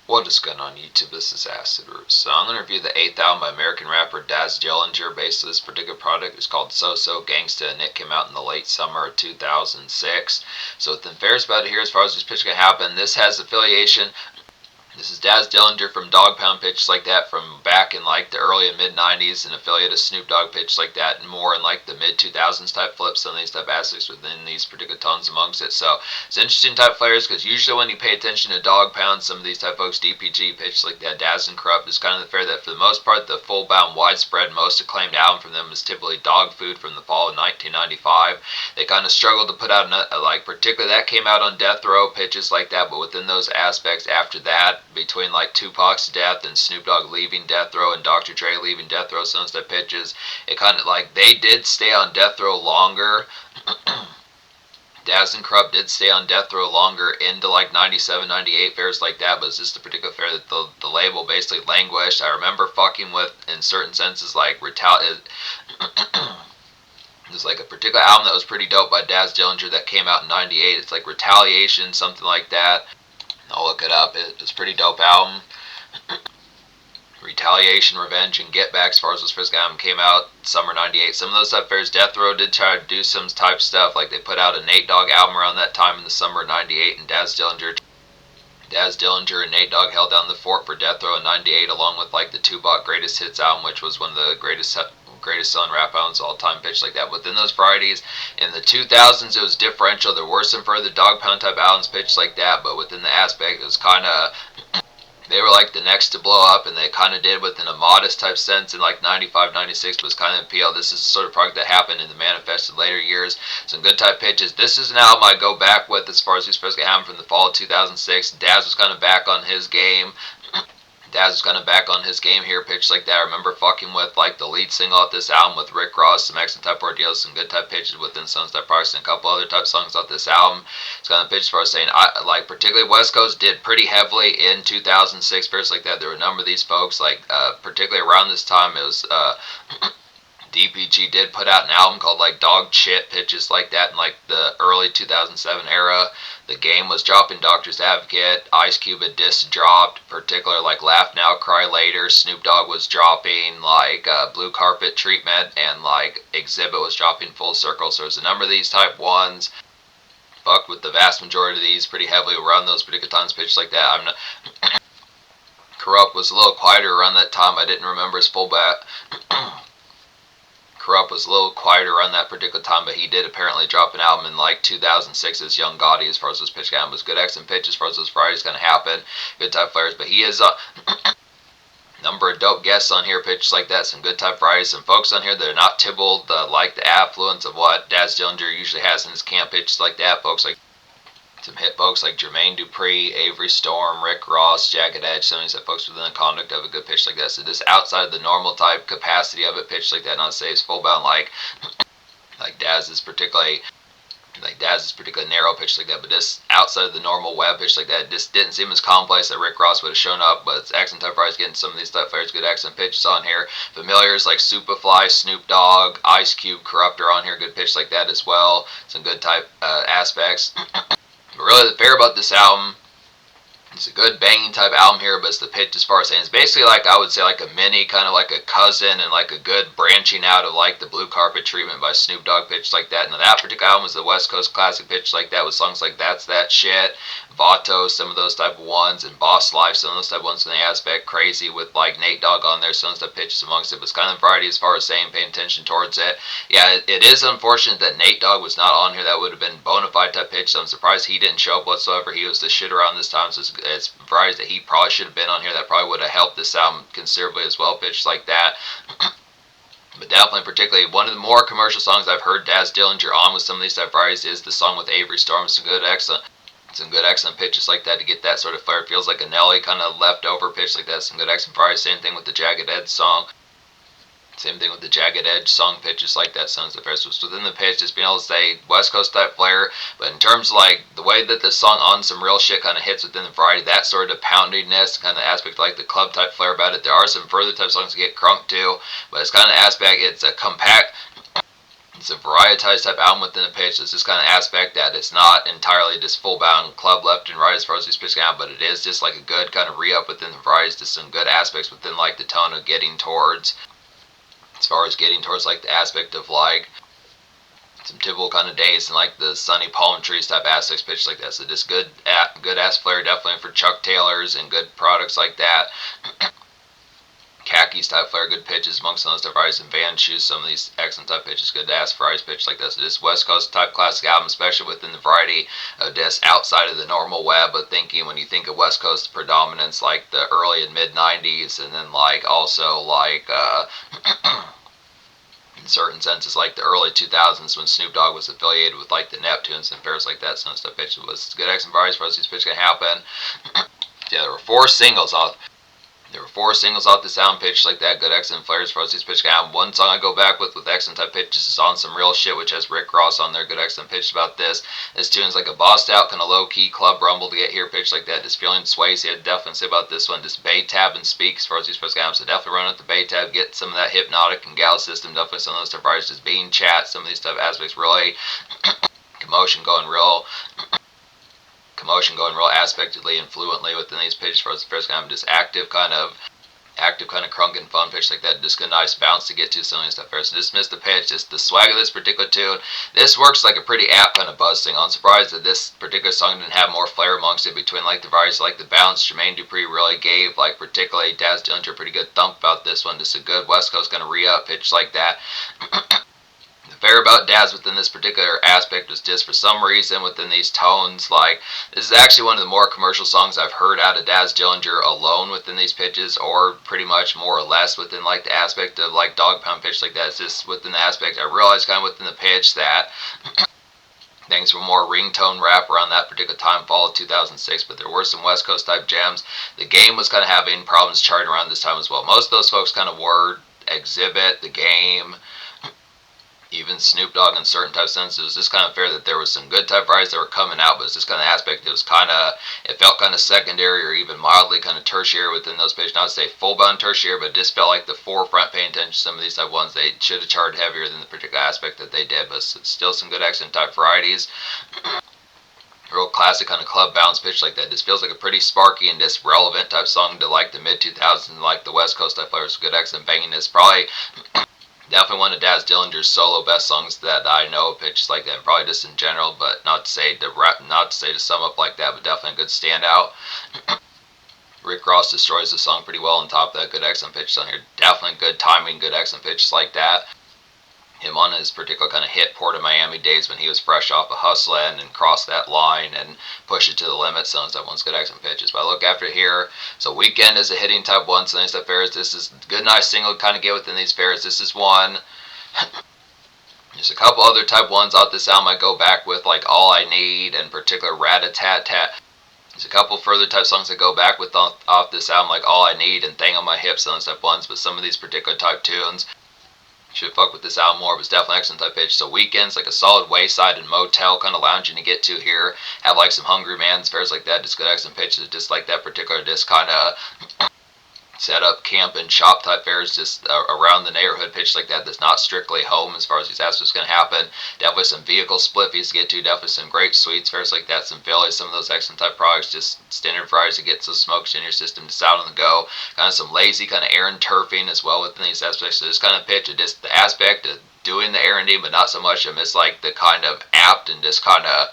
What is going on YouTube? This is Acid Roots. So I'm going to review the 8th album by American rapper Daz Dillinger. Basically, this particular product is called So Gangsta, and it came out in the late summer of 2006. So the fair's about to hear as far as this pitch can happen. This has affiliation. This is Daz Dillinger from Dogg Pound, pitches like that from back in like the early and mid 90s, an affiliate of Snoop Dogg, pitches like that, and more in like the mid 2000s type flips, some of these type aspects within these particular tones amongst it. So it's interesting type players because usually when you pay attention to Dogg Pound, some of these type folks, DPG, pitches like that, Daz and Corrupt, is kind of the fair that for the most part, the full bound, widespread, most acclaimed album from them is typically Dog Food from the fall of 1995. They kind of struggled to put out, like, particularly that came out on Death Row, pitches like that, but within those aspects after that, between like Tupac's death and Snoop Dogg leaving Death Row and Dr. Dre leaving Death Row, some of the pitches, it kind of like they did stay on Death Row longer. Daz and Corrupt did stay on Death Row longer into like 97, 98 fairs like that, but it's just a particular fair that the label basically languished. I remember fucking with, in certain senses, like there's like a particular album that was pretty dope by Daz Dillinger that came out in 98. It's like Retaliation, something like that. I'll look it up. It's a pretty dope album. Retaliation, Revenge, and Get Back, as far as this first album came out, summer 98. Some of those type fairs, Death Row did try to do some type stuff, like they put out a Nate Dogg album around that time in the summer of 98, and Daz Dillinger and Nate Dogg held down the fort for Death Row in 98, along with like the Tupac Greatest Hits album, which was one of the greatest selling rap albums of all time, pitch like that. Within those varieties, in the 2000s, it was differential. There were some further Dogg Pound type albums pitched like that, but within the aspect, it was kind of, they were like the next to blow up, and they kind of did within a modest type sense in like 95, 96, was kind of appeal. This is the sort of product that happened in the manifested later years. Some good type pitches. This is an album I go back with as far as who's supposed to happen from the fall of 2006. Daz was kind of back on his game. Daz was kind of back on his game here, pitched like that. I remember fucking with like the lead single off this album with Rick Ross, some excellent type ordeals, some good type pitches within some type products, and a couple other type songs off this album. It's kind of pitched for us saying, like particularly West Coast did pretty heavily in 2006, fairs like that. There were a number of these folks, like particularly around this time, it was DPG did put out an album called like Dog Shit, pitches like that in like the early 2007 era. The Game was dropping Doctor's Advocate. Ice Cube had disc dropped, particularly like Laugh Now, Cry Later. Snoop Dogg was dropping like Blue Carpet Treatment, and like Exhibit was dropping Full Circle. So there's a number of these type ones. Fucked with the vast majority of these pretty heavily around those particular times, pitched like that. I'm not. Corrupt was a little quieter around that time. I didn't remember his full back. Corrupt was a little quieter around that particular time, but he did apparently drop an album in like 2006 as Young Gotti, as far as those pitch album was good. Excellent pitch as far as those Fridays going to happen. Good type players, but he is a number of dope guests on here, pitches like that. Some good type Fridays. Some folks on here that are not tibbled, like the affluence of what Daz Dillinger usually has in his camp, pitches like that. Folks like some hit folks like Jermaine Dupri, Avery Storm, Rick Ross, Jagged Edge, some of these folks within the conduct of a good pitch like that. So this outside of the normal type capacity of it, pitch like that, not to say it's full bound like Daz is particularly narrow pitch like that, but this outside of the normal web pitch like that, just didn't seem as complex that Rick Ross would have shown up. But it's excellent type fries, getting some of these type fires, good excellent pitches on here. Familiars like Superfly, Snoop Dogg, Ice Cube, Corrupt are on here, good pitch like that as well. Some good type aspects. But really, the fair about this album, it's a good banging type album here, but it's the pitch as far as saying, it's basically like, I would say like a mini, kind of like a cousin, and like a good branching out of like the Blue Carpet Treatment by Snoop Dogg, pitch like that. And that particular album was the West Coast classic, pitch like that, with songs like That's That Shit, Vato, some of those type of ones, and Boss Life, some of those type of ones in the aspect, Crazy with like Nate Dogg on there, some of those type pitches amongst it. But it's kind of variety as far as saying, paying attention towards it. Yeah, it is unfortunate that Nate Dogg was not on here. That would have been bona fide type pitch, so I'm surprised he didn't show up whatsoever. He was the shit around this time, so it's varieties that he probably should have been on here. That probably would have helped this album considerably as well, pitched like that. But definitely, particularly, one of the more commercial songs I've heard Daz Dillinger on with some of these type varieties is the song with Avery Storm. Some good excellent pitches like that to get that sort of flair. It feels like a Nelly kind of leftover pitch like that. Some good excellent varieties. Same thing with the Jagged Edge song. Same thing with the Jagged Edge song pitches like that. Sounds the first was within the pitch, just being able to say West Coast type flair. But in terms of like the way that the song On Some Real Shit kind of hits within the variety, that sort of poundiness kind of aspect, like the club type flair about it. There are some further type songs to get crunk too, but it's kind of aspect. It's a compact. It's a varietized type album within the pitch. It's this kind of aspect that it's not entirely just full bound club left and right as far as these pitch out, but it is just like a good kind of re-up within the varieties, just some good aspects within like the tone of getting towards, as far as getting towards like the aspect of like some typical kind of days and like the sunny palm trees type aspects pitch like that. So just good ass flair definitely for Chuck Taylors and good products like that. Khakis type flair, good pitches amongst some of those varieties, and Van shoes, some of these excellent type pitches, good ass varieties pitch like this. So this West Coast type classic album, especially within the variety of this outside of the normal web, but thinking when you think of West Coast predominance, like the early and mid 90s, and then like also like in certain senses like the early 2000s when Snoop Dogg was affiliated with like the Neptunes and fairs like that, some stuff pitch was good excellent varieties for us these pitch can happen. Yeah, there were 4 singles off. There were 4 singles off the sound pitch like that, good excellent flares for us these pitch album. One song I go back with excellent type pitches is On Some Real Shit, which has Rick Ross on there, good excellent pitch about this. This tune's like a bossed out kind of low key club rumble to get here pitch like that. Just feeling Swayze, I'd definitely say about this one. Just Bay Tab and Speak as far as these pitch albums. So definitely run at the Bay Tab, get some of that hypnotic and gal system, definitely some of those type varieties, just being chat, some of these type aspects really commotion going real aspectedly and fluently within these pitches for the first time, just active kind of crunk and fun pitch like that, just a nice bounce to get to some of these stuff first. So just miss the pitch, just the swag of this particular tune. This works like a pretty apt kind of buzz thing. I'm surprised that this particular song didn't have more flair amongst it between like the varieties like the bounce. Jermaine Dupri really gave like particularly Daz Dillinger a pretty good thump about this one. Just a good West Coast kind of re-up pitch like that. The fair about Daz within this particular aspect was just for some reason within these tones, like this is actually one of the more commercial songs I've heard out of Daz Dillinger alone within these pitches, or pretty much more or less within like the aspect of like dog pound pitch like that. It's just within the aspect I realized kind of within the pitch that things were more ringtone rap around that particular time, fall of 2006, but there were some West Coast type jams. The Game was kind of having problems charting around this time as well. Most of those folks kind of were Exhibit, The Game, even Snoop Dogg in certain type senses. It was just kind of fair that there was some good type varieties that were coming out, but it's just kind of aspect it was kind of, it felt kind of secondary or even mildly kind of tertiary within those pages. Not to say full bound tertiary, but it just felt like the forefront paying attention to some of these type ones. They should have charted heavier than the particular aspect that they did, but still some good accent type varieties. Real classic kind of club bounce pitch like that. Just feels like a pretty sparky and just relevant type song to like the mid 2000s, like the West Coast type flavors. Good accent banging is probably definitely one of Daz Dillinger's solo best songs that I know of pitches like that, probably just in general, but not to say to sum up like that, but definitely a good standout. Rick Ross destroys the song pretty well on top of that. Good excellent pitch on here. Definitely good timing, good excellent pitches like that. Him on his particular kind of hit Port of Miami days when he was fresh off of hustling and crossed that line and pushed it to the limit. So that one's good excellent pitches. But I look after here. So Weekend is a hitting type one. So these type fairs. This is a good nice single to kind of get within these fairs. This is one. There's a couple other type ones off this album I go back with, like All I Need and particular Rat-a-Tat-Tat. There's a couple further type songs that go back with off this album, like All I Need and Thing on My Hips and those type ones. But some of these particular type tunes should fuck with this album more. It was definitely excellent type pitch. So Weekends, like a solid wayside and motel kind of lounging to get to here. Have like some Hungry Man's fairs like that. Just good excellent pitches. Just like that particular just kind of set up camp and shop type fairs just around the neighborhood pitch like that. That's not strictly home as far as these aspects going to happen. Definitely some vehicle spliffies to get to. Definitely some great sweets fairs like that. Some Phillies, some of those excellent type products. Just standard fries to get some smokes in your system just out on the go. Kind of some lazy kind of errand turfing as well within these aspects. So this kind of pitch, just the aspect of doing the erranding, but not so much of it's like the kind of apt and just kind of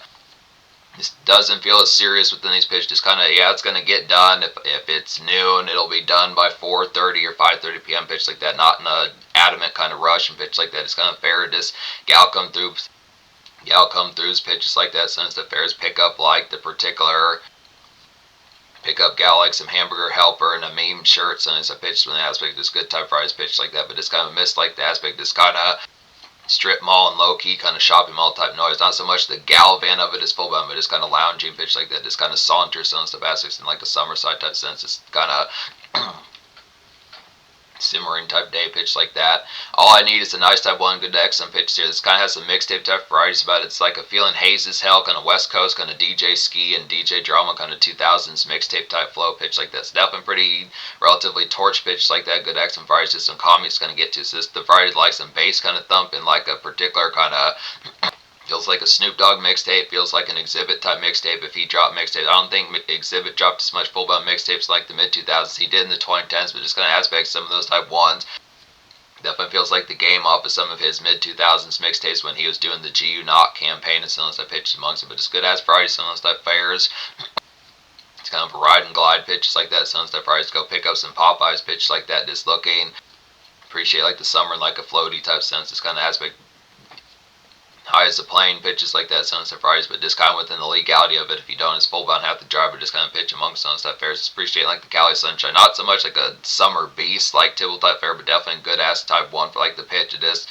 just doesn't feel as serious within these pitches. Just kind of, yeah, it's going to get done. If it's noon, it'll be done by 4:30 or 5:30 p.m. pitch like that. Not in a adamant kind of rush and pitch like that. It's kind of fair. Just gal come throughs pitches like that. Since the fairs pick up like the particular gal like some hamburger helper and a meme shirt. So it's a pitch when the aspect is good type fries pitch like that. But it's kind of missed like the aspect. This kind of strip mall and low-key kind of shopping mall type noise. Not so much the gal van of it is full bound, but it's kind of lounging pitch like that. Just kind of saunters and stuff aspects in like a summerside type sense. It's kind of simmering type day pitch like that. All I need is a nice type 1 good to excellent pitch here. This kind of has some mixtape type varieties about it. It's like a feeling haze as hell, kind of West Coast, kind of DJ Ski and DJ Drama, kind of 2000s mixtape type flow pitch like that. It's definitely pretty relatively torch pitch like that. Good excellent varieties, just some comics going to get to. So this the variety like some bass kind of thump and like a particular kind of feels like a Snoop Dogg mixtape. Feels like an Exhibit type mixtape if he dropped mixtapes. I don't think Exhibit dropped as much full blown mixtapes like the mid 2000s. He did in the 2010s, but just kind of aspects some of those type ones. Definitely feels like the game off of some of his mid 2000s mixtapes when he was doing the GU Knock campaign and some of those type pitches amongst them. But just good ass variety, some of those type fairs. It's kind of a ride and glide pitches like that. Some of those type varieties go pick up some Popeyes pitches like that. Just looking. Appreciate like the summer in like a floaty type sense. This kind of aspect. High as a plane, pitches like that, some surprise, but just kind of within the legality of it. If you don't, it's full bound have the driver just kind of pitch amongst some stuff fairs. Just appreciate like the Cali Sunshine, not so much like a summer beast like Tibble type fair, but definitely a good ass type 1 for like the pitch. It is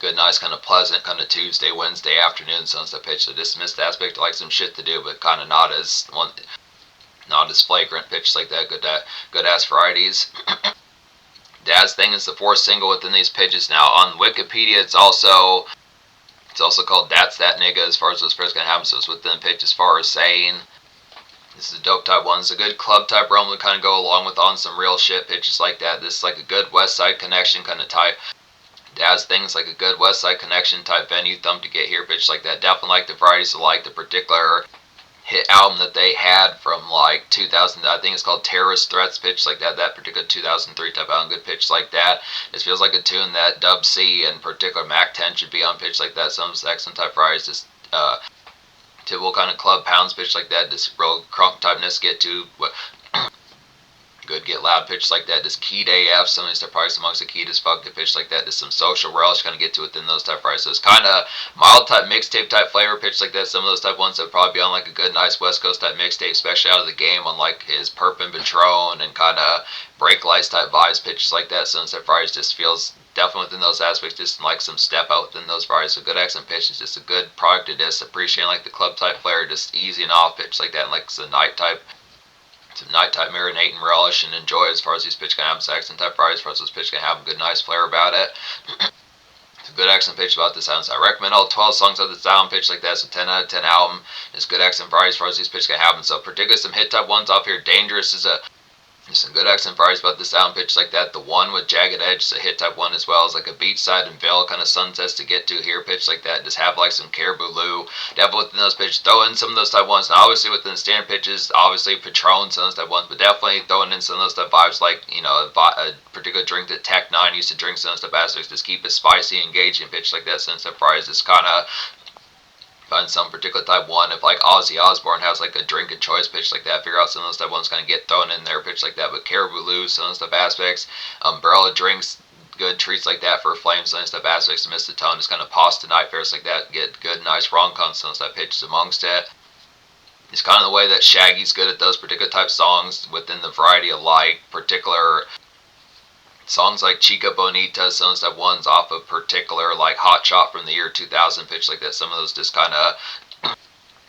good, nice, kind of pleasant, kind of Tuesday, Wednesday afternoon, some stuff pitch. So just missed the aspect of like some shit to do, but kind of not as flagrant pitch like that. Good ass varieties. Daz Thing is the 4th single within these pitches. Now on Wikipedia, it's also called That's That Nigga as far as those first gonna happen, so it's within the pitch as far as saying. This is a dope type 1. It's a good club type realm to kind of go along with on some real shit pitches like that. This is like a good West Side Connection kind of type. Daz Thing's like a good West Side Connection type venue thump to get here pitch like that. Definitely like the varieties of like the particular hit album that they had from like 2000. I think it's called Terrorist Threats pitch like that. That particular 2003 type album, good pitch like that. It feels like a tune that Dub C and particular Mac 10 should be on pitch like that. Some excellent type varieties, just typical kind of club pounds pitch like that. This real crunk typeness get to what. Good get loud pitch like that. Just keyed AF. Some of these type prices amongst the keyed as fuck. The pitch like that. Just some social relish kind of get to within those type prices. So it's kind of mild type mixtape type flavor pitch like that. Some of those type ones that would probably be on like a good nice West Coast type mixtape, especially out of the game on like his Perp and Patron and kind of break lights type vibes pitches like that. Some of those type varieties just feels definitely within those aspects, just like some step out within those varieties. So good accent pitch is just a good product to just appreciating like the club type flair, just easy and off pitch like that, and like the night type. Some nighttime marinate and relish and enjoy as far as these pitch can have some accent type fries, as far as those pitch can have a good nice flair about it. It's a good accent pitch about this album. So I recommend all 12 songs of this album pitch like that. So 10 out of 10 album. It's good accent fries as far as these pitch can have them. So particularly some hit type ones off here. Dangerous is there's some good accent varieties about the sound pitch like that. The one with Jagged Edge is a hit type 1 as well as like a beachside and Veil kind of sunsets to get to here pitch like that. Just have like some Caribou Lou. Definitely within those pitches. Throw in some of those type 1s. Now obviously within the standard pitches, obviously Patron, some of those type 1s, but definitely throwing in some of those type vibes like, you know, a particular drink that Tech 9 used to drink, some of those type aspects. Just keep it spicy, engaging pitch like that. Some type fries just kind of find some particular type 1. If like Ozzy Osbourne has like a drink and choice pitch like that, figure out some of those type 1s kind of get thrown in there pitch like that. But Caribou Lou, some of those type aspects, Umbrella drinks, good treats like that for Flames, some of those type aspects to miss the tone, just kind of pause to night fairs like that, get good nice rom-coms, some of those type pitches amongst it. It's kind of the way that Shaggy's good at those particular type songs within the variety of like particular songs like Chica Bonita, some of those type 1s off of particular like Hot Shot from the year 2000 pitch like that. Some of those just kind of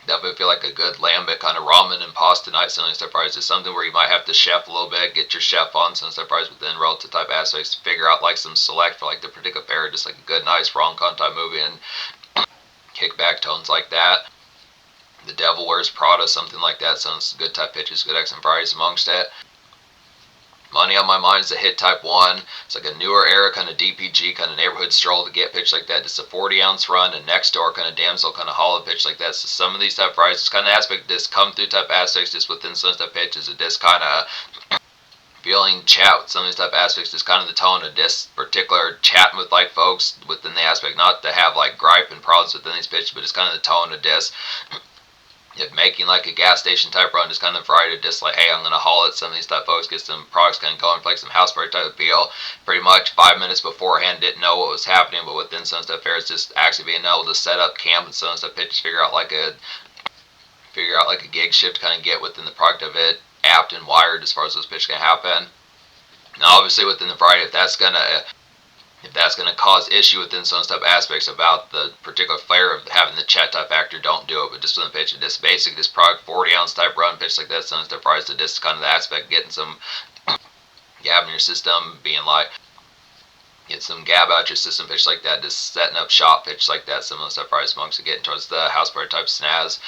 definitely feel like a good lambic kind of ramen and pasta night. Some of these type fries is something where you might have to chef a little bit, get your chef on some of these type fries within relative type aspects to figure out like some select for like the particular fair, just like a good nice rom-com type movie and kickback tones like that. The Devil Wears Prada, something like that. Sounds good type pitches, good accent varieties amongst it. Money on My Mind is a hit type 1. It's like a newer era kind of DPG kind of neighborhood stroll to get pitch like that. Just a 40-ounce run and next door kind of damsel kind of hollow pitch like that. So some of these type varieties, kind of aspect just come through type aspects just within some type pitches. It just kind of feeling chat with some of these type aspects, just kind of the tone of this particular chatting with like folks within the aspect, not to have like gripe and problems within these pitches, but just kind of the tone of this. If making like a gas station type run, just kind of variety, just like, hey, I'm gonna haul at some of these type folks, get some products kind of going, play some house party type of feel. Pretty much 5 minutes beforehand, didn't know what was happening, but within some stuff fairs, just actually being able to set up camp and some stuff pitches, figure out like a gig shift, kind of get within the product of it, apt and wired as far as those pitches can happen. Now, obviously, within the variety, if that's gonna cause issue within some type aspects about the particular flair of having the chat type actor, don't do it. But just within the pitch of this basic, this product 40-ounce type run pitch like that, some type fries to this kind of the aspect, getting some gab in your system, being like, get some gab out your system, pitch like that, just setting up shop, pitch like that, some of the stuff probably smokes, getting towards the house party type snaz.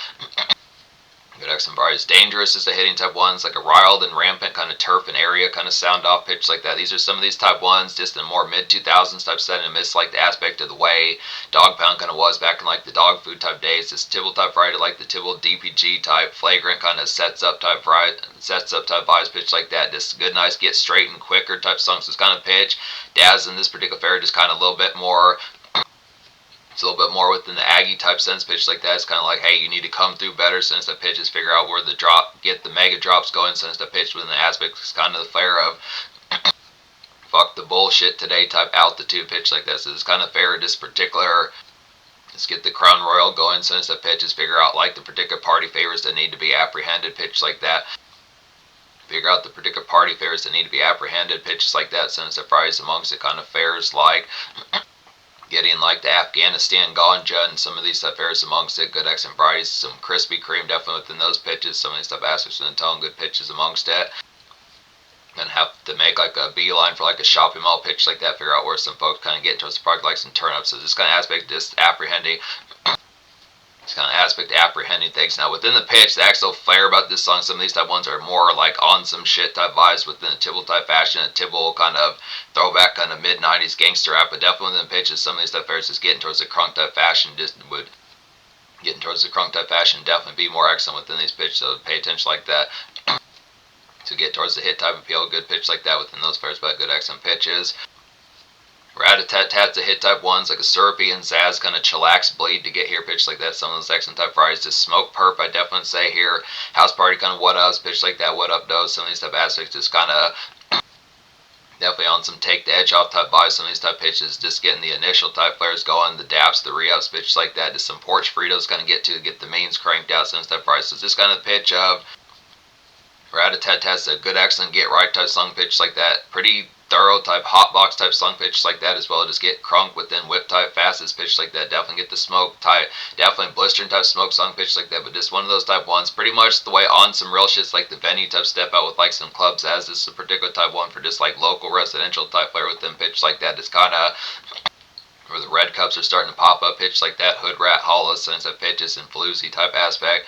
Good X and varieties. Dangerous is the hitting type ones, like a riled and rampant kind of turf and area kind of sound off pitch like that. These are some of these type ones, just in more mid 2000s type setting, amidst like the aspect of the way Dog Pound kind of was back in like the dog food type days. This Tibble type variety, like the Tibble DPG type, flagrant kind of sets up type vibes pitch like that. Just good, nice, get straight and quicker type songs. This kind of pitch. Daz in this particular fair just kind of a little bit more. It's a little bit more within the Aggie type sense pitch like that. It's kind of like, hey, you need to come through better since the pitches, figure out where the drop, get the mega drops going since the pitch within the aspect. It's kind of the flair of fuck the bullshit today type altitude pitch like that. So it's kind of fair this particular. Let's get the Crown Royal going since the pitches, figure out like the particular party favors that need to be apprehended pitch like that. Figure out the particular party favors that need to be apprehended pitches like that since the Fridays amongst it kind of fares like. Getting like the Afghanistan ganja and some of these stuff airs amongst it. Good X and varieties, some Krispy Kreme definitely within those pitches. Some of these stuff aspects in the tone, good pitches amongst it. Gonna have to make like a beeline for like a shopping mall pitch like that. Figure out where some folks kind of get towards the product, like some turn-ups. So this kind of aspect, just apprehending. This kind of aspect apprehending things. Now within the pitch, the actual flair about this song, some of these type ones are more like on some shit type vibes within the Tibble type fashion, a Tibble kind of throwback kind of mid 90s gangster rap, but definitely within the pitches, some of these type fairs is getting towards the crunk type fashion, just would getting towards the crunk type fashion, definitely be more excellent within these pitches, so pay attention like that. To get towards the hit type appeal, good pitch like that within those fairs, but good excellent pitches. Rat-a-tat-tat's the hit type ones, like a syrupy and Zaz kind of chillax bleed to get here pitched like that. Some of those excellent type varieties, just smoke perp, I definitely say here. House party kind of what ups, pitched like that, what up does. Some of these type aspects just kind of definitely on some take the edge off type vibes. Some of these type pitches, just getting the initial type flares going, the daps, the re-ups, pitched like that. Just some porch Fritos kind of get the means cranked out. Some of these type varieties. So this kind of pitch of Rat-a-tat-tat's a good excellent get right type song pitch like that. Pretty thorough type hot box type song pitch like that as well. Just get crunk within whip type fastest pitch like that. Definitely get the smoke type, definitely blistering type smoke song pitch like that. But just one of those type ones, pretty much the way on some real shits like the venue type step out with like some clubs as this is a particular type one for just like local residential type flair within pitch like that. It's kind of where the red cups are starting to pop up pitch like that. Hood rat hollows sense of pitches and floozy type aspect.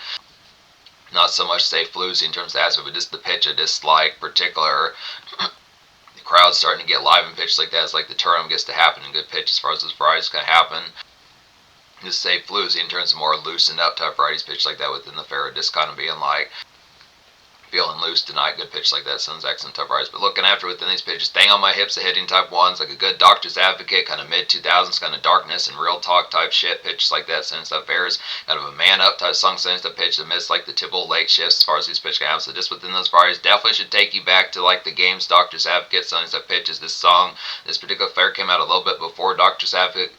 Not so much say floozy in terms of aspect, but just the pitch of this like particular crowd starting to get live and pitch like that. It's like the turn gets to happen in good pitch as far as those varieties can happen. Just say floozy in terms of more loosened up type varieties pitch like that within the fair. Just kind of being like feeling loose tonight, good pitch like that. Sounds excellent type varieties. But looking after within these pitches, staying on my hips, the hitting type ones, like a good doctor's advocate, kind of mid 2000s, kind of darkness and real talk type shit pitch like that. Since that fairs, kind of a man up type song since the pitch amidst like the Tibble late shifts as far as these pitch can have. So just within those varieties, definitely should take you back to like the game's doctor's advocate. Since that pitches, this song, this particular fair came out a little bit before doctor's advocate.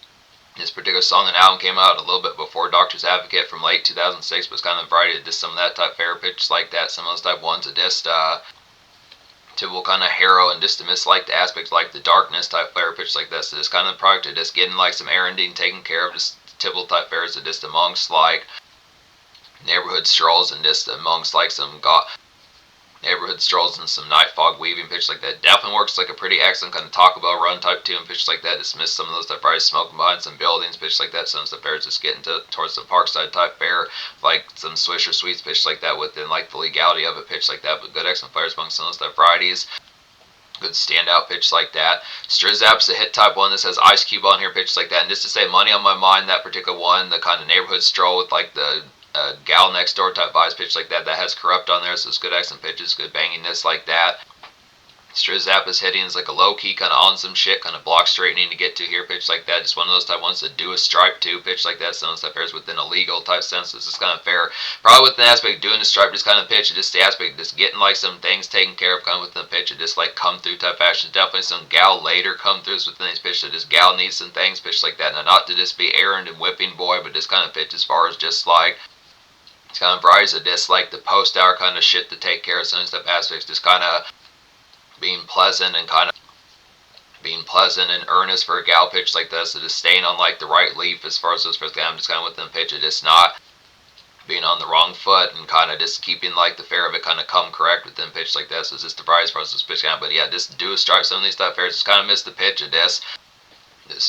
This particular song and album came out a little bit before Doctor's Advocate from late 2006, but it's kind of a variety of just some of that type fair pitch like that, some of those type ones, just typical kind of harrow and just to miss like the aspects like the darkness type fair pitch like that. So this kind of product of just getting like some erranding taken care of, just typical type fairs of just amongst like neighborhood strolls and just amongst like some neighborhood strolls and some night fog weaving pitch like that. Definitely works like a pretty excellent kind of Taco Bell run type tune pitch like that. Dismiss some of those type varieties, smoking behind some buildings pitch like that. Some of the fairs just getting towards the Parkside type fair, like some Swisher Sweets pitch like that within like the legality of it pitch like that. But good excellent fairs among some of those type varieties. Good standout pitch like that. Strizzap's the hit type one. This has Ice Cube on here pitch like that. And just to say money on my mind, that particular one, the kind of neighborhood stroll with like the gal next door type vibes pitch like that has corrupt on there, so it's good excellent pitches, good banginess like that. Strizzap is hitting is like a low key kind of on some shit, kind of block straightening to get to here pitch like that. Just one of those type ones that do a stripe too pitch like that. Some of that fairs within a legal type sense. This is kind of fair. Probably within the aspect of doing the stripe, just kind of pitch, just the aspect of just getting like some things taken care of kind of within the pitch, and just like come through type fashion. Definitely some gal later come throughs within these pitch, so just gal needs some things pitch like that. Now not to just be errand and whipping boy, but just kind of pitch as far as just like it's kind of varieties of just like the post hour kind of shit to take care of some stuff aspects, just kind of being pleasant and kind of being pleasant and earnest for a gal pitch like this, so just staying on like the right leaf as far as those first. I'm just kind of within the pitch of just not being on the wrong foot and kind of just keeping like the fare of it kind of come correct within pitch like this. So it's just the price for this pitch but yeah, just do a strike. Some of these type fares just kind of miss the pitch of this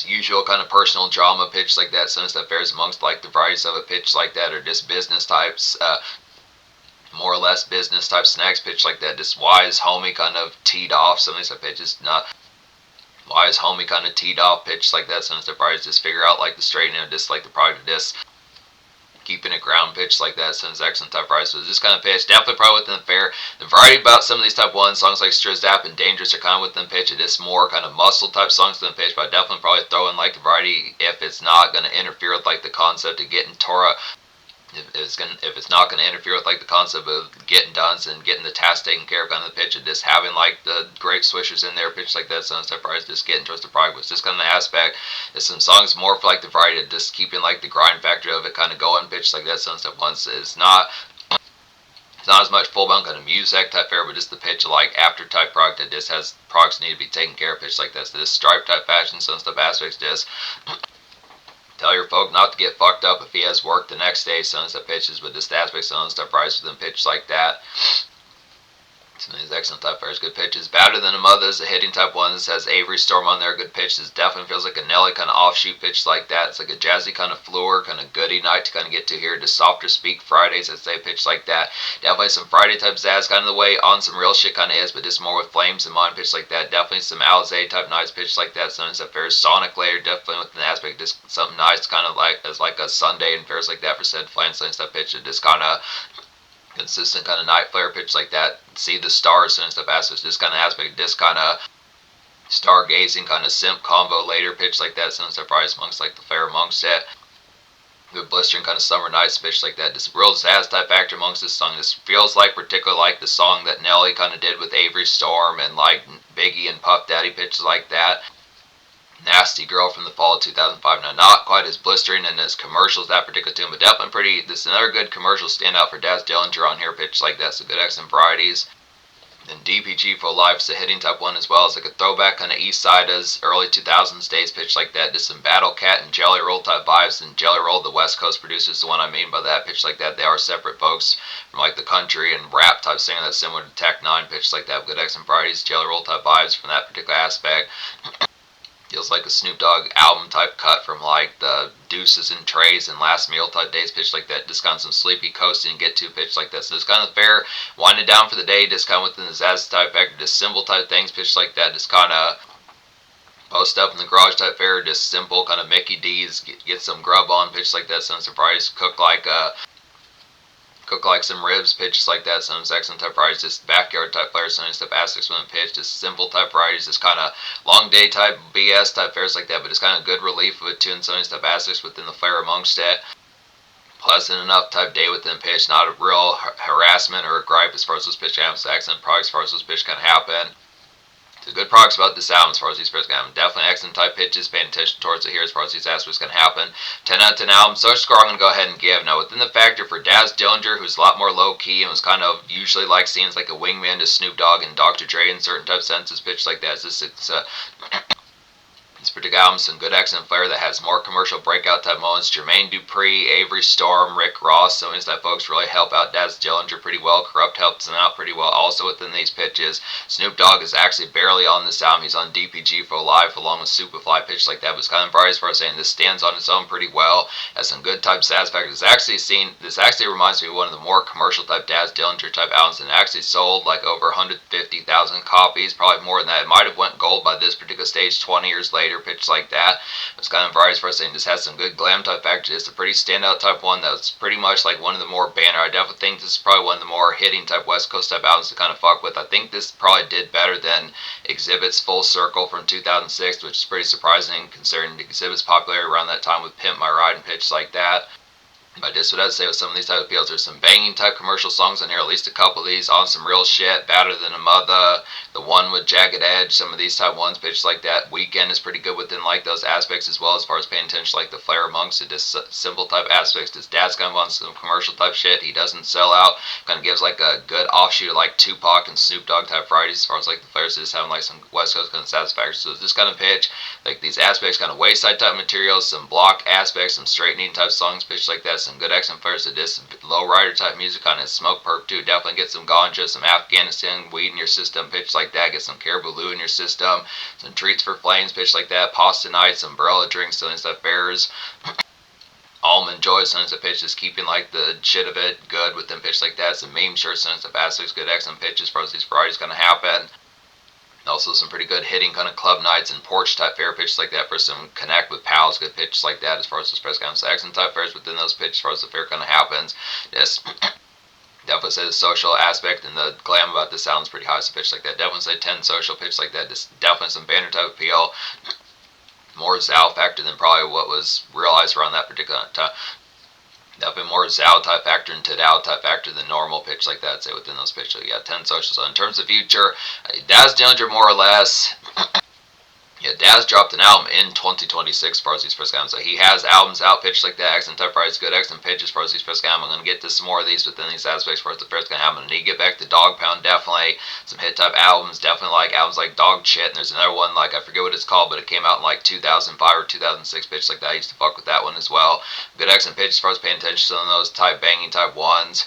usual kind of personal drama pitch like that. Some stuff fares amongst like the varieties of a pitch like that, or just business types, more or less business type snacks pitch like that. Just wise homie kind of teed off. Some of these type pitches not wise homie kind of teed off pitch like that. Some of the varieties just figure out like the straightening of this, like the product of this, keeping it ground pitch like that. Some excellent type varieties. So this kind of pitch definitely probably within the fair. The variety about some of these type 1 songs like Strizzed App and Dangerous are kind of within pitch. It is more kind of muscle type songs within pitch, but I definitely probably throw in like the variety if it's not going to interfere with like the concept of getting Torah. If it's not going to interfere with like the concept of getting done and getting the task taken care of kind of the pitch, and just having like the great swishers in there pitch like that. Some stuff probably just getting towards the product was just kind of the aspect. There's some songs more for like the variety, just keeping like the grind factor of it kind of going pitch like that. Some stuff once is not. It's not as much full-blown kind of music type fare, but just the pitch of like after type product that just has products need to be taken care of pitch like that. So this stripe type fashion, some stuff aspects just tell your folk not to get fucked up if he has work the next day. Some stuff pitches, but just aspects of stuff rise within pitch like that. Some of these excellent type fares, good pitches. Better Than a Mother's a hitting type 1 that has Avery Storm on there, good pitches. Definitely feels like a Nelly kind of offshoot pitch like that. It's like a jazzy kind of floor, kind of goody night to kind of get to here. Just softer speak Fridays, I'd say pitch like that. Definitely some Friday type Zaz kind of the way on some real shit kind of is, but just more with flames in mind pitch like that. Definitely some Alizé type nice pitch like that. Some of these fares sonic layer, definitely with an aspect just something nice kind of like as like a Sunday and fares like that for said flames stuff pitch. It just kind of consistent kind of night flare pitch like that. See the stars and stuff aspects, this kind of aspect, this kind of stargazing kind of simp combo later pitch like that. Some surprise amongst like the fair amongst it. Good blistering kind of summer nights pitch like that. This real Zaz type factor amongst this song. This feels like particularly like the song that Nelly kind of did with Avery Storm and like Biggie and Puff Daddy pitches like that. Nasty Girl from the fall of 2005. Now, not quite as blistering and as commercial as that particular tune, but definitely pretty. This is another good commercial standout for Daz Dillinger on here, pitch like that. So good excellent varieties. Then DPG for Life is a hitting type 1 as well. It's like a throwback kind of East Side as early 2000s days pitch like that. Just some Battle Cat and Jelly Roll type vibes. And Jelly Roll, the West Coast producers, the one I mean by that pitch like that. They are separate folks from like the country and rap type singer that's similar to Tech 9 pitch like that. Good excellent varieties, Jelly Roll type vibes from that particular aspect. Feels like a Snoop Dogg album type cut from like the Deuces and Trays and Last Meal type days pitch like that. Just kind of some sleepy coasting get to pitch like that. So it's kind of fair, winding down for the day, just kind of within the Zaz type factor, just symbol type things pitch like that. Just kind of post up in the garage type fare, just simple kind of Mickey D's, get some grub on pitch like that. Some surprise cook like some ribs, pitches like that, some excellent type varieties, just backyard type flares, some stuff aspects when pitch, just simple type varieties, just kind of long day type BS type fares like that, but it's kind of good relief of it too, and some stuff aspects within the flare amongst it. Pleasant enough type day within pitch, not a real harassment or a gripe as far as those pitch happens, excellent products as far as those pitch can happen. So good products about this album as far as these first happen. Definitely excellent type pitches, paying attention towards it here as far as these aspects can happen. 10 out of 10 album. So score I'm going to go ahead and give. Now within the factor for Daz Dillinger, who's a lot more low key and was kind of usually like seen as like a wingman to Snoop Dogg and Dr. Dre in certain type senses, pitched like that. This particular album, some good excellent flair that has more commercial breakout type moments. Jermaine Dupri, Avery Storm, Rick Ross, some of these type folks really help out Daz Dillinger pretty well. Corrupt helps him out pretty well also within these pitches. Snoop Dogg is actually barely on this album. He's on DPG for Live along with Superfly pitch like that. But it's kind of variety as far as saying this stands on its own pretty well. Has some good type Zaz factors. This actually reminds me of one of the more commercial type Daz Dillinger type albums, and it actually sold like over 150,000 copies, probably more than that. It might have went gold by this particular stage 20 years later. Pitch like that. It's kind of variety for us saying this has some good glam type factors. It's a pretty standout type one that's pretty much like one of the more banner. I definitely think this is probably one of the more hitting type West Coast type albums to kind of fuck with. I think this probably did better than Exhibit's Full Circle from 2006, which is pretty surprising considering Exhibit's popularity around that time with Pimp My Ride and pitch like that. But just what I'd say with some of these type of appeals, there's some banging type commercial songs on here, at least a couple of these on some real shit. Better Than a Mother, the one with Jagged Edge, some of these type ones pitched like that. Weekend is pretty good within like those aspects as well as far as paying attention like the flair amongst it, just simple type aspects. His dad's kind of on some commercial type shit. He doesn't sell out, kind of gives like a good offshoot of like Tupac and Snoop Dogg type varieties as far as like the flares, just having like some West Coast kind of satisfaction. So this kind of pitch, like these aspects, kind of wayside type materials, some block aspects, some straightening type songs pitched like that. Some good excellent flavors of this low rider type music on his smoke perk too. Definitely get some ganja, some Afghanistan weed in your system, pitch like that. Get some caribou in your system, some treats for flames, pitch like that. Pasta night, some umbrella drinks, some stuff bears. Almond Joy, sons of pitches, keeping like the shit of it good with them pitch like that. Some meme shirts, sons of Asics, good excellent pitches for these varieties gonna happen. Also some pretty good hitting kind of club nights and porch type fair pitches like that for some connect with pals, good pitches like that as far as the press kind of accent type fairs within those pitches as far as the fair kind of happens. Just definitely say the social aspect and the glam about this sounds pretty high, so pitch like that. Definitely say 10 social pitch like that. Just definitely some banner type appeal. More Zao factor than probably what was realized around that particular time. Definitely more Zao type factor and Tadao type factor than normal pitch like that, say within those pitches. Yeah, 10 socials. So in terms of future, Daz Dillinger more or less. Yeah, Daz dropped an album in 2026 as far as these press games. So he has albums out, pitched like that, accent type rights, good accent pitches as far as these press games. I'm going to get to some more of these within these aspects as far as the first going to happen. And he get back to Dog Pound, definitely. Some hit type albums, definitely like albums like Dog Shit. And there's another one, like I forget what it's called, but it came out in like 2005 or 2006, pitch like that. I used to fuck with that one as well. Good accent pitch as far as paying attention to those type banging type ones.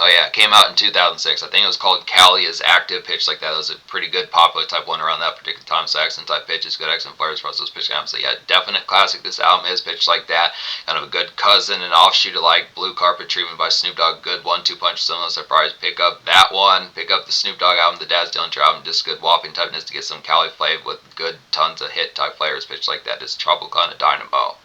Oh yeah, it came out in 2006. I think it was called Cali is Active, pitch like that. It was a pretty good popular type one around that particular time. So accent type pitches, good accent flares for those pitch games. So yeah, definite classic. This album is pitched like that. Kind of a good cousin and offshoot of like Blue Carpet Treatment by Snoop Dogg. Good 1-2 punch. Some of those surprise. Pick up that one. Pick up the Snoop Dogg album, the Daz Dillinger album. Just good whopping typeness to get some Cali flavor with good tons of hit type flavors. Pitch like that. Just trouble kind of dynamo.